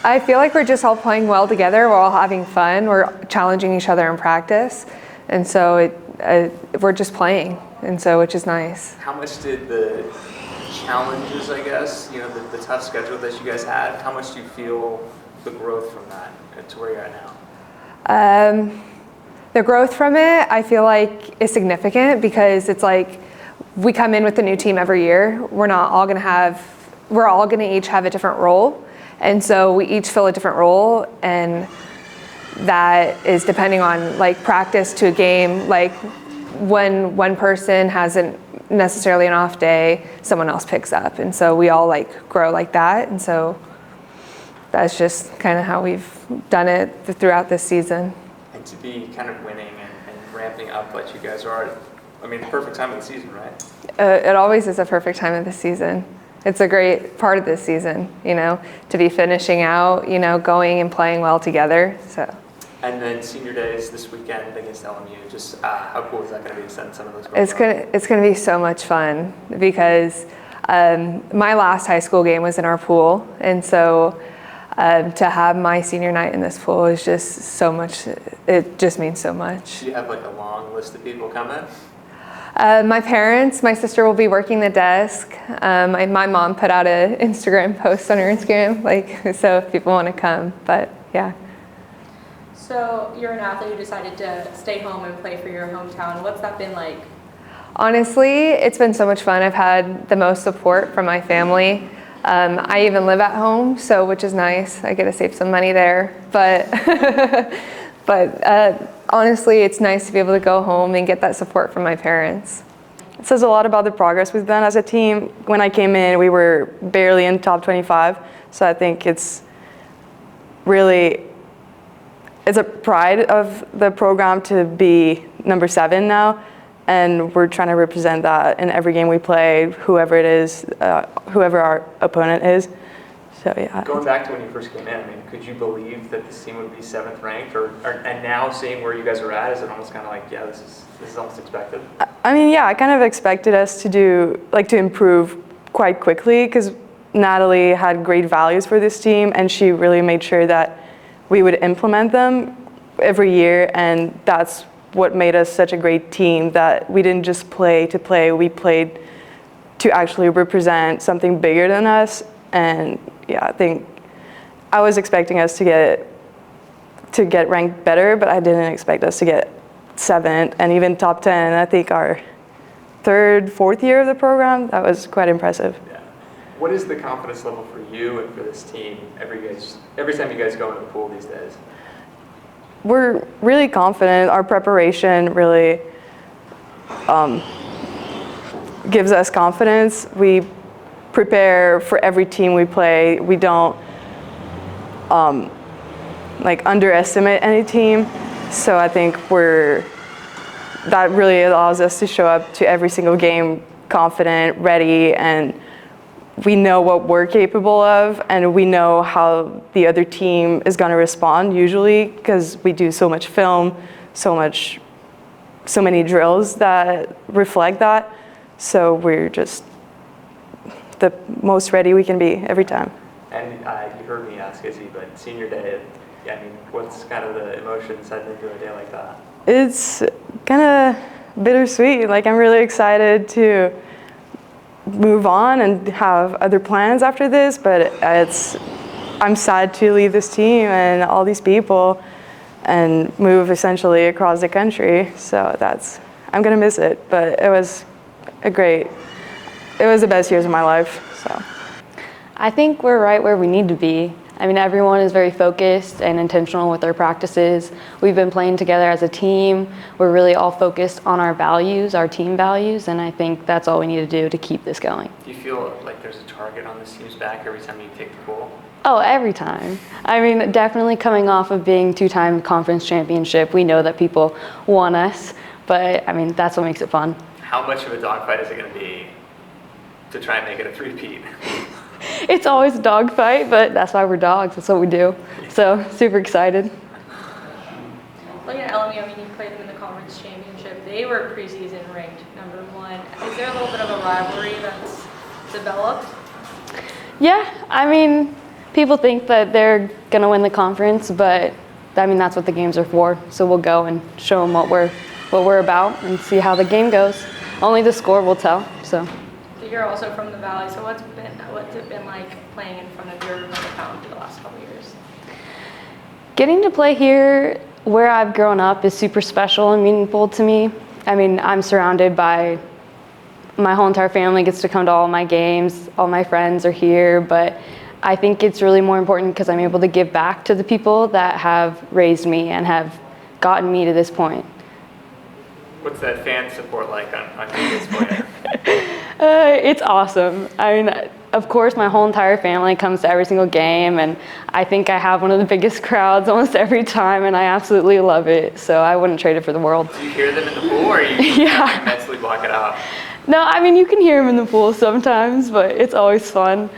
I feel like we're just all playing well together. We're all having fun. We're challenging each other in practice, and so we're just playing, and so which is nice. How much did the challenges, I guess, the tough schedule that you guys had, how much do you feel the growth from that to where you're at now? The growth from it, I feel like, is significant because it's like we come in with a new team every year. We're all going to each have a different role. And so we each fill a different role, and that is depending on like practice to a game. Like when one person hasn't necessarily an off day, someone else picks up. And so we all like grow like that. And so that's just kind of how we've done it throughout this season. And to be kind of winning and ramping up like you guys are, I mean, the perfect time of the season, right? It always is a perfect time of the season. It's a great part of this season, to be finishing out, going and playing well together. So. And then senior day is this weekend against LMU. Just how cool is that going to be to send some of those? It's gonna be so much fun because my last high school game was in our pool, and so to have my senior night in this pool is just so much. It just means so much. Do you have like a long list of people coming? My parents, my sister will be working the desk. My mom put out an Instagram post on her Instagram, so if people want to come, but yeah. So you're an athlete who decided to stay home and play for your hometown. What's that been like? Honestly, it's been so much fun. I've had the most support from my family. I even live at home, which is nice. I get to save some money there, but honestly, it's nice to be able to go home and get that support from my parents. It says a lot about the progress we've done as a team. When I came in, we were barely in top 25, so I think it's a pride of the program to be number 7 now, and we're trying to represent that in every game we play, whoever it is, whoever our opponent is. So yeah. Going back to when you first came in, I mean, could you believe that this team would be 7th ranked, and now seeing where you guys are at, is it almost kind of like, yeah, this is almost expected? I mean, yeah, I kind of expected us to improve quite quickly because Natalie had great values for this team, and she really made sure that we would implement them every year, and that's what made us such a great team, that we didn't just play to play, we played to actually represent something bigger than us. And yeah, I think I was expecting us to get ranked better, but I didn't expect us to get 7th and even top 10. I think our 3rd, 4th year of the program, that was quite impressive. Yeah. What is the confidence level for you and for this team every time you guys go into the pool these days? We're really confident. Our preparation really gives us confidence. We prepare for every team we play. We don't underestimate any team. So I think that really allows us to show up to every single game confident, ready, and we know what we're capable of, and we know how the other team is going to respond usually because we do so much film, so many drills that reflect that. So we're just the most ready we can be every time. And you heard me ask Izzy, but senior day, I mean, what's kind of the emotions heading into a day like that? It's kind of bittersweet. I'm really excited to move on and have other plans after this, but I'm sad to leave this team and all these people and move essentially across the country. So I'm gonna miss it, but it was the best years of my life. So I think we're right where we need to be. I mean, everyone is very focused and intentional with their practices. We've been playing together as a team. We're really all focused on our values, our team values, and I think that's all we need to do to keep this going. Do you feel like there's a target on this team's back every time you take the pool? Oh, every time. I mean, definitely coming off of being 2-time conference championship, we know that people want us, but I mean, that's what makes it fun. How much of a dogfight is it going to be to try and make it a 3-peat? It's always a dogfight, but that's why we're dogs. That's what we do. So super excited. Looking at LMU, I mean, you played them in the conference championship. They were preseason ranked number 1. Is there a little bit of a rivalry that's developed? Yeah, I mean, people think that they're going to win the conference, but I mean, that's what the games are for. So we'll go and show them what we're about and see how the game goes. Only the score will tell. So You're also from the Valley, so what's it been like playing in front of your hometown for the last couple of years? getting to play here where I've grown up is super special and meaningful to me. I mean, I'm surrounded by my whole entire family gets to come to all my games. All my friends are here, but I think it's really more important because I'm able to give back to the people that have raised me and have gotten me to this point. What's that fan support like on this point? It's awesome. I mean, of course, my whole entire family comes to every single game, and I think I have one of the biggest crowds almost every time, and I absolutely love it. So I wouldn't trade it for the world. Do you hear them in the pool, or you Yeah. mentally block it out? No, I mean, you can hear them in the pool sometimes, but it's always fun.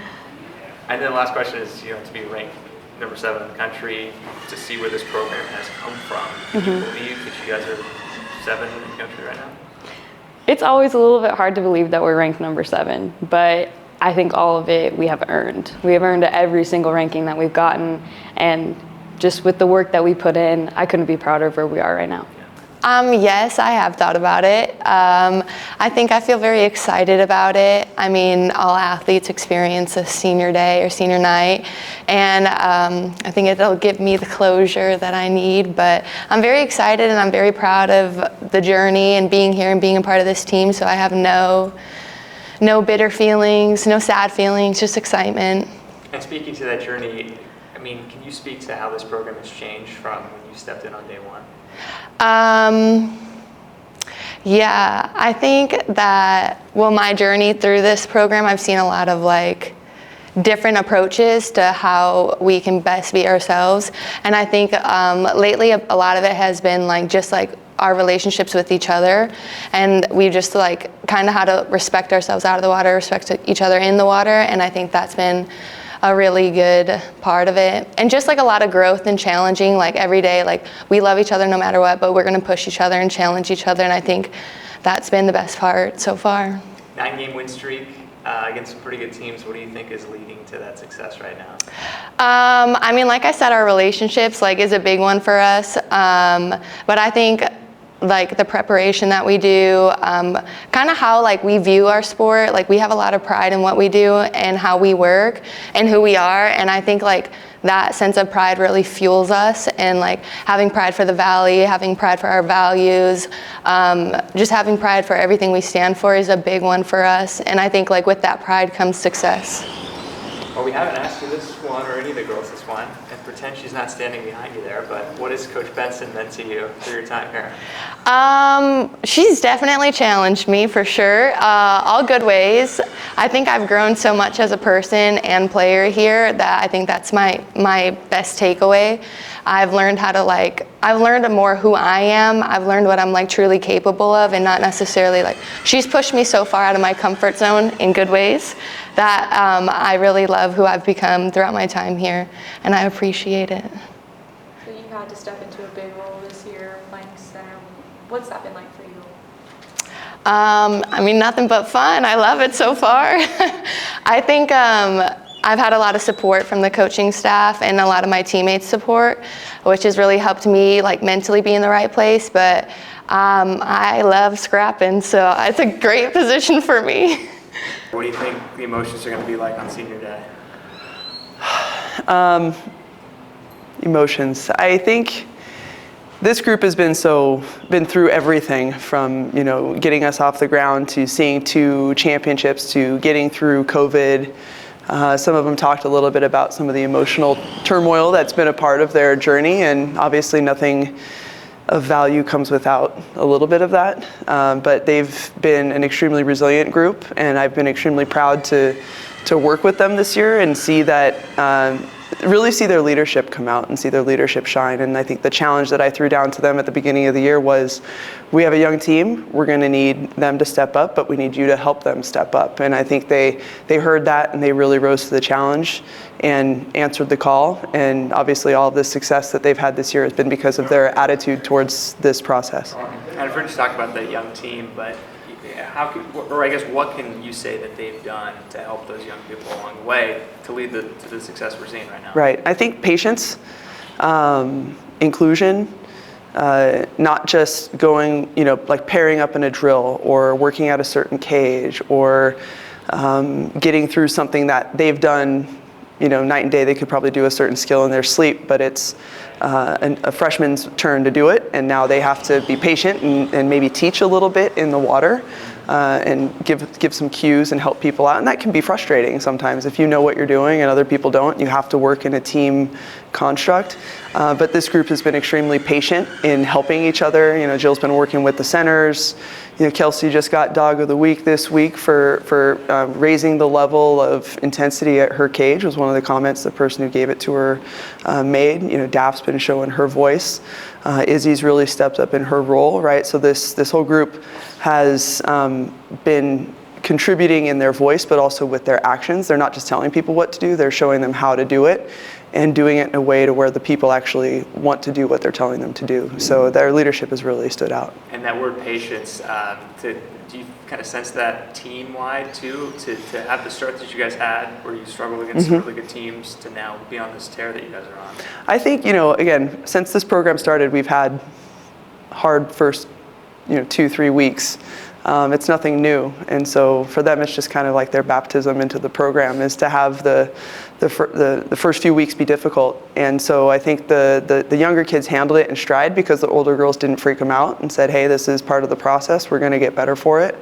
And then the last question is, to be ranked number 7 in the country, to see where this program has come from. Do you believe that you guys are 7 in the country right now? It's always a little bit hard to believe that we're ranked number 7, but I think all of it we have earned. We have earned every single ranking that we've gotten, and just with the work that we put in, I couldn't be prouder of where we are right now. Yes, I have thought about it. I think I feel very excited about it. I mean, all athletes experience a senior day or senior night, and I think it'll give me the closure that I need, but I'm very excited and I'm very proud of the journey and being here and being a part of this team, so I have no bitter feelings, no sad feelings, just excitement. And speaking to that journey, I mean, can you speak to how this program has changed from when you stepped in on day one? Yeah, I think that, my journey through this program, I've seen a lot of different approaches to how we can best be ourselves. And I think lately a lot of it has been just our relationships with each other. And we just kind of how to respect ourselves out of the water, respect each other in the water. And I think that's been a really good part of it. And just a lot of growth and challenging, every day, we love each other no matter what, but we're gonna push each other and challenge each other. And I think that's been the best part so far. 9-game win streak against some pretty good teams. What do you think is leading to that success right now? I mean, like I said, our relationships is a big one for us. But I think the preparation that we do, kind of how we view our sport, we have a lot of pride in what we do and how we work and who we are, and I think that sense of pride really fuels us, and having pride for the Valley, having pride for our values, just having pride for everything we stand for is a big one for us, and I think with that pride comes success. Well, we haven't asked you this one or any of the girls this one, and pretend she's not standing behind you there, but what has Coach Benson meant to you through your time here? She's definitely challenged me for sure, all good ways. I think I've grown so much as a person and player here that I think that's my best takeaway. I've learned how to I've learned more who I am. I've learned what I'm truly capable of, and not necessarily she's pushed me so far out of my comfort zone in good ways that I really love who I've become throughout my time here, and I appreciate it. So you had to step into a big role this year playing center. What's that been like for you? I mean, nothing but fun. I love it so far. I think I've had a lot of support from the coaching staff and a lot of my teammates' support, which has really helped me mentally be in the right place. But I love scrapping, so it's a great position for me. What do you think the emotions are going to be like on senior day? Emotions. I think this group has been through everything from getting us off the ground to seeing 2 championships to getting through COVID. Some of them talked a little bit about some of the emotional turmoil that's been a part of their journey, and obviously nothing of value comes without a little bit of that. But they've been an extremely resilient group, and I've been extremely proud to work with them this year and see that, really see their leadership come out and see their leadership shine. And I think the challenge that I threw down to them at the beginning of the year was, we have a young team, we're gonna need them to step up, but we need you to help them step up. And I think they heard that, and they really rose to the challenge and answered the call. And obviously all of the success that they've had this year has been because of their attitude towards this process. I've heard you talk about that young team, but how can, or I guess what can you say that they've done to help those young people along the way to lead to the success we're seeing right now? Right. I think patience, inclusion, not just going, like pairing up in a drill or working at a certain cage or getting through something that they've done, night and day. They could probably do a certain skill in their sleep, but it's a freshman's turn to do it, and now they have to be patient and maybe teach a little bit in the water and give some cues and help people out. And that can be frustrating sometimes if you know what you're doing and other people don't. You have to work in a team construct. But this group has been extremely patient in helping each other. Jill's been working with the centers. Kelsey just got Dog of the Week this week for raising the level of intensity at her cage, was one of the comments the person who gave it to her made. Daph's been showing her voice. Izzy's really stepped up in her role, right? So this whole group has been contributing in their voice, but also with their actions. They're not just telling people what to do, they're showing them how to do it and doing it in a way to where the people actually want to do what they're telling them to do. So their leadership has really stood out. And that word patience, do you kind of sense that team-wide too, to have the start that you guys had where you struggled against some really good teams to now be on this tear that you guys are on? I think, again, since this program started, we've had hard first 2-3 weeks. It's nothing new, and so for them it's just kind of like their baptism into the program is to have the first few weeks be difficult. And so I think the younger kids handled it in stride because the older girls didn't freak them out and said, hey, this is part of the process, we're going to get better for it,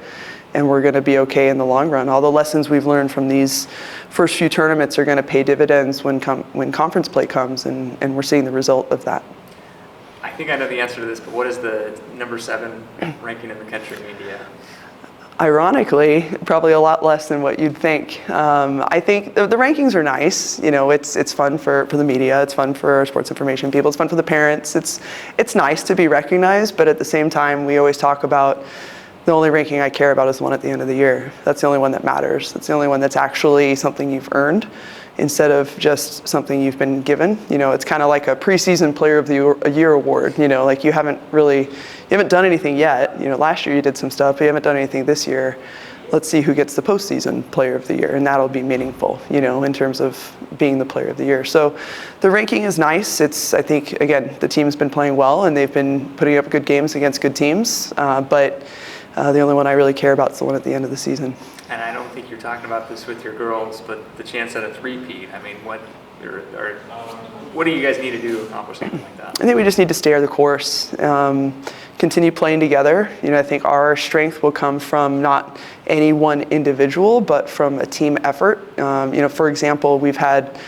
and we're going to be okay in the long run. All the lessons we've learned from these first few tournaments are going to pay dividends when conference play comes, and we're seeing the result of that. I think I know the answer to this, but what does the number 7 ranking in the country mean to you? Ironically, probably a lot less than what you'd think. I think the rankings are nice. It's fun for the media. It's fun for sports information people. It's fun for the parents. It's nice to be recognized, but at the same time, we always talk about the only ranking I care about is the one at the end of the year. That's the only one that matters. That's the only one that's actually something you've earned, instead of just something you've been given. It's kind of like a preseason player of the year award. Like you haven't done anything yet. Last year you did some stuff, but you haven't done anything this year. Let's see who gets the postseason player of the year, and that'll be meaningful, in terms of being the player of the year. So the ranking is nice. I think, again, the team's been playing well, and they've been putting up good games against good teams, but the only one I really care about is the one at the end of the season. And I don't think you're talking about this with your girls, but the chance at a three-peat. I mean, what do you guys need to do to accomplish something like that? I think we just need to stay the course, continue playing together. I think our strength will come from not any one individual, but from a team effort. For example, we've had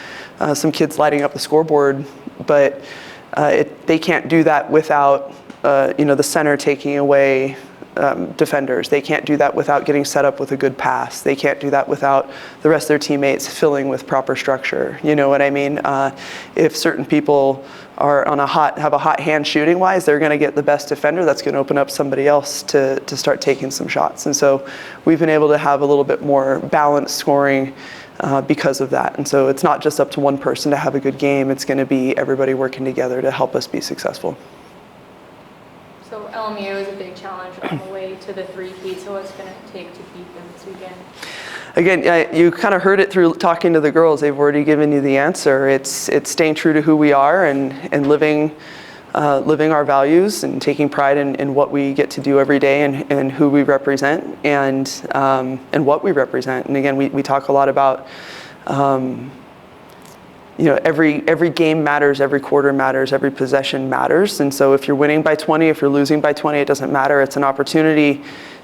some kids lighting up the scoreboard, but they can't do that without the center taking away defenders. They can't do that without getting set up with a good pass. They can't do that without the rest of their teammates filling with proper structure. You know what I mean? If certain people are have a hot hand shooting wise, they're going to get the best defender. That's going to open up somebody else to start taking some shots. And so we've been able to have a little bit more balanced scoring because of that. And so it's not just up to one person to have a good game. It's going to be everybody working together to help us be successful. So LMU is a big challenge on the way to the three-peat, so what's going to take to beat them this weekend? Again, you kind of heard it through talking to the girls. They've already given you the answer. It's staying true to who we are and living our values and taking pride in what we get to do every day and who we represent and what we represent. And again, we talk a lot about every game matters, every quarter matters, every possession matters. And so if you're winning by 20, if you're losing by 20, it doesn't matter. It's an opportunity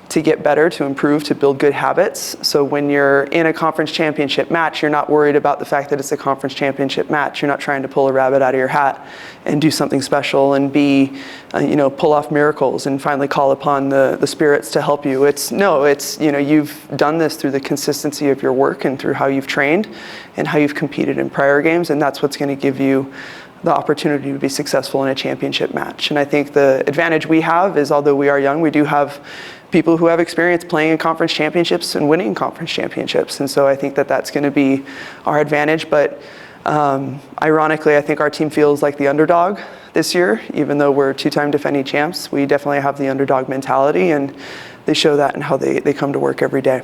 to get better, to improve, to build good habits. So when you're in a conference championship match, you're not worried about the fact that it's a conference championship match. You're not trying to pull a rabbit out of your hat and do something special and pull off miracles and finally call upon the spirits to help you. You've done this through the consistency of your work and through how you've trained and how you've competed in prior games, and that's what's going to give you the opportunity to be successful in a championship match. And I think the advantage we have is, although we are young, we do have people who have experience playing in conference championships and winning conference championships. And so I think that that's going to be our advantage. But ironically, I think our team feels like the underdog this year, even though we're two-time defending champs. We definitely have the underdog mentality, and they show that in how they come to work every day.